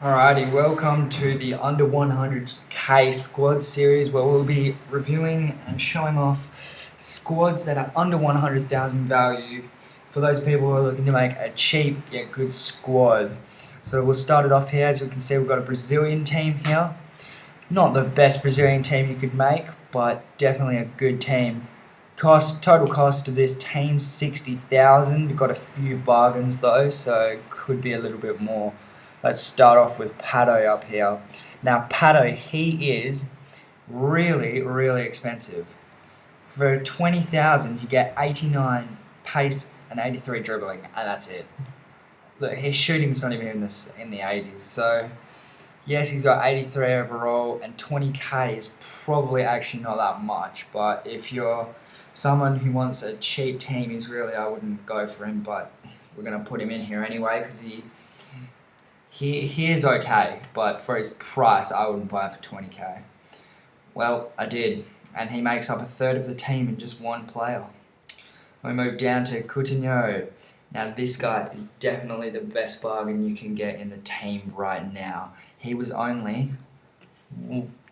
Alrighty, welcome to the Under 100k squad series where we'll be reviewing and showing off squads that are under 100,000 value for those people who are looking to make a cheap yet good squad. So we'll start it off here. As we can see, we've got a Brazilian team here. Not the best Brazilian team you could make, but definitely a good team. Total cost of this team 60,000. You've got a few bargains though, so it could be a little bit more. Let's start off with Pato up here. Now Pato, he is really expensive. For 20,000, you get 89 pace and 83 dribbling, and that's it. Look, his shooting's not even in the 80s. So yes, he's got 83 overall, and 20k is probably actually not that much. But if you're someone who wants a cheap team, I wouldn't go for him. But we're gonna put him in here anyway because he is okay, but for his price, I wouldn't buy him for 20k. Well, I did, and he makes up a third of the team in just one player. We move down to Coutinho. Now, this guy is definitely the best bargain you can get in the team right now. He was only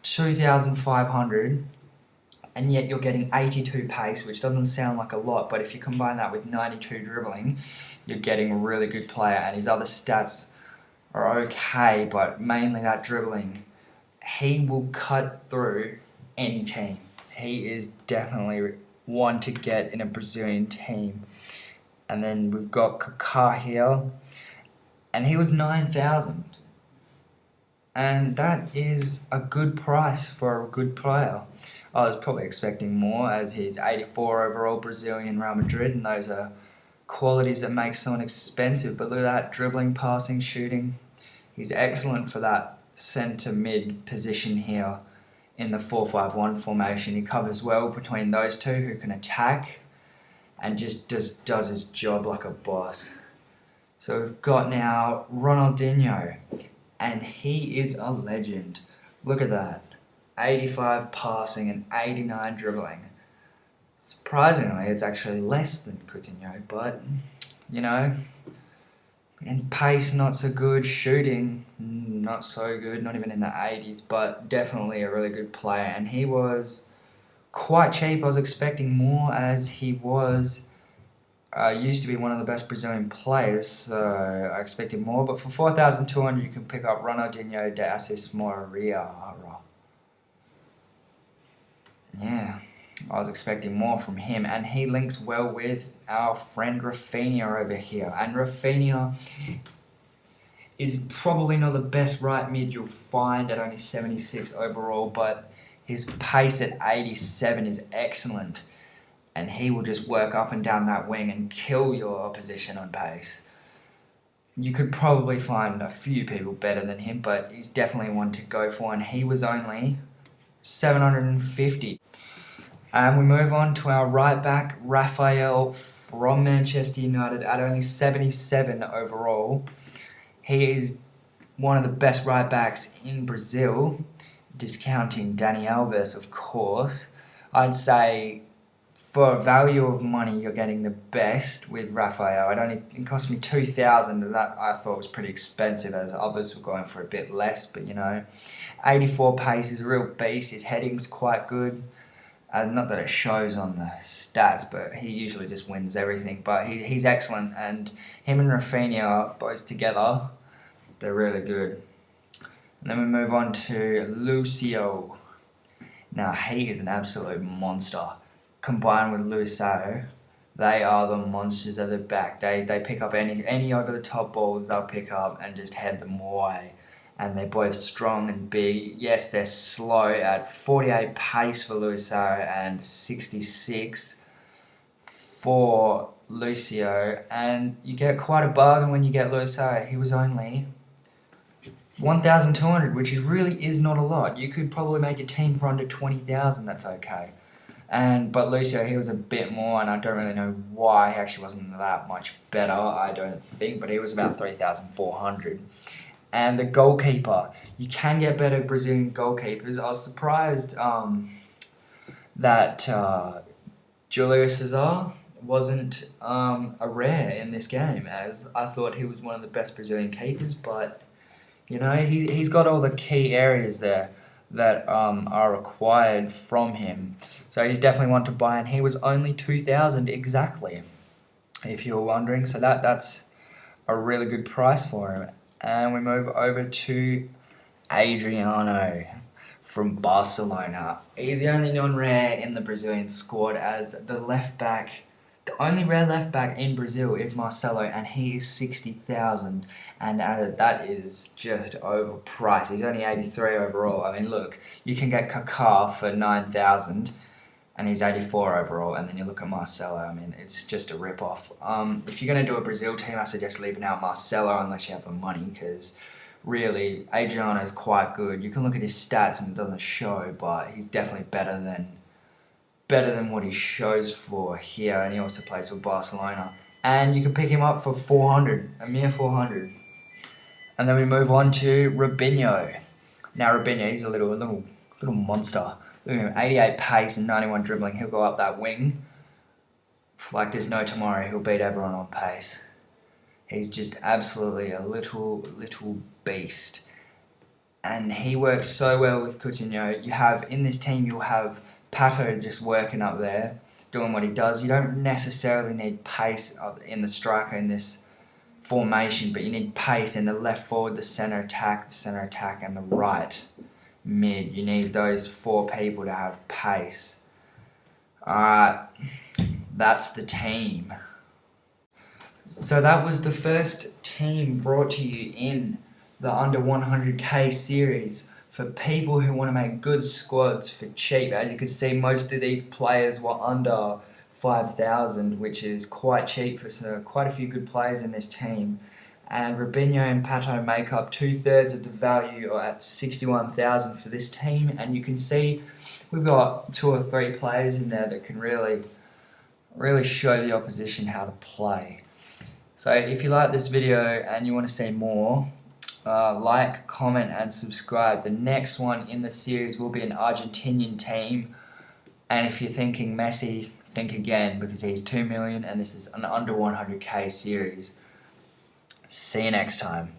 2,500, and yet you're getting 82 pace, which doesn't sound like a lot, but if you combine that with 92 dribbling, you're getting a really good player, and his other stats are okay, but mainly that dribbling. He will cut through any team. He is definitely one to get in a Brazilian team. And then we've got Kaká here, and he was 9,000. And that is a good price for a good player. I was probably expecting more as he's 84 overall Brazilian Real Madrid, and those are qualities that make someone expensive. But look at that, dribbling, passing, shooting. He's excellent for that centre mid position here in the 4-5-1 formation. He covers well between those two who can attack and just does his job like a boss. So we've got now Ronaldinho, and he is a legend. Look at that. 85 passing and 89 dribbling. Surprisingly, it's actually less than Coutinho, but, you know, in pace, not so good. Shooting, not so good, not even in the 80s, but definitely a really good player. And he was quite cheap. I was expecting more as he was used to be one of the best Brazilian players, so I expected more. But for 4,200, you can pick up Ronaldinho de Assis Moreira. Yeah, I was expecting more from him, and he links well with our friend Rafinha over here. And Rafinha is probably not the best right mid you'll find at only 76 overall, but his pace at 87 is excellent, and he will just work up and down that wing and kill your opposition on pace. You could probably find a few people better than him, but he's definitely one to go for, and he was only 750. And we move on to our right back, Rafael from Manchester United at only 77 overall. He is one of the best right backs in Brazil, discounting Dani Alves, of course. I'd say for value of money, you're getting the best with Rafael. It cost me 2,000, and that I thought was pretty expensive, as others were going for a bit less. But 84 pace is a real beast. His heading's quite good. Not that it shows on the stats, but he usually just wins everything. But he's excellent, and him and Rafinha both together, they're really good. And then we move on to Lucio. Now he is an absolute monster. Combined with Lucio, they are the monsters at the back. They pick up any over the top balls they'll pick up and just head them away. And they're both strong and big. Yes, they're slow at 48 pace for Lucio and 66 for Lucio. And you get quite a bargain when you get Lucio. He was only 1,200, which really is not a lot. You could probably make a team for under 20,000, that's okay. But Lucio, he was a bit more, and I don't really know why. He actually wasn't that much better, I don't think, but he was about 3,400. And the goalkeeper, you can get better Brazilian goalkeepers. I was surprised that Julio Cesar wasn't a rare in this game, as I thought he was one of the best Brazilian keepers, but You know, he's got all the key areas there that are required from him. So he's definitely one to buy, and he was only 2,000 exactly, if you were wondering. So that's a really good price for him. And we move over to Adriano from Barcelona. He's the only non-rare in the Brazilian squad, as the left back, the only rare left back in Brazil is Marcelo, and he is 60,000, and that is just overpriced. He's only 83 overall. I mean, look, you can get Kaká for 9,000, and he's 84 overall, and then you look at Marcelo. I mean, it's just a rip-off. If you're going to do a Brazil team, I suggest leaving out Marcelo unless you have the money, because really, Adriano is quite good. You can look at his stats and it doesn't show, but he's definitely better than what he shows for here, and he also plays for Barcelona. And you can pick him up for 400, a mere 400. And then we move on to Robinho. Now Robinho, he's a little monster. Look at him, 88 pace and 91 dribbling. He'll go up that wing like there's no tomorrow. He'll beat everyone on pace. He's just absolutely a little beast. And he works so well with Coutinho. You have, in this team, you'll have Pato just working up there, doing what he does. You don't necessarily need pace in the striker in this formation, but you need pace in the left forward, the centre attack, and the right mid. You need those four people to have pace. Alright, that's the team. So that was the first team brought to you in the under 100k series for people who want to make good squads for cheap. As you can see, most of these players were under 5,000, which is quite cheap for quite a few good players in this team. And Robinho and Pato make up 2/3 of the value, or at 61,000 for this team. And you can see we've got 2 or 3 players in there that can really show the opposition how to play. So if you like this video and you want to see more, like, comment and subscribe. The next one in the series will be an Argentinian team, and if you're thinking Messi, think again, because he's 2 million and this is an under 100k series. See you next time.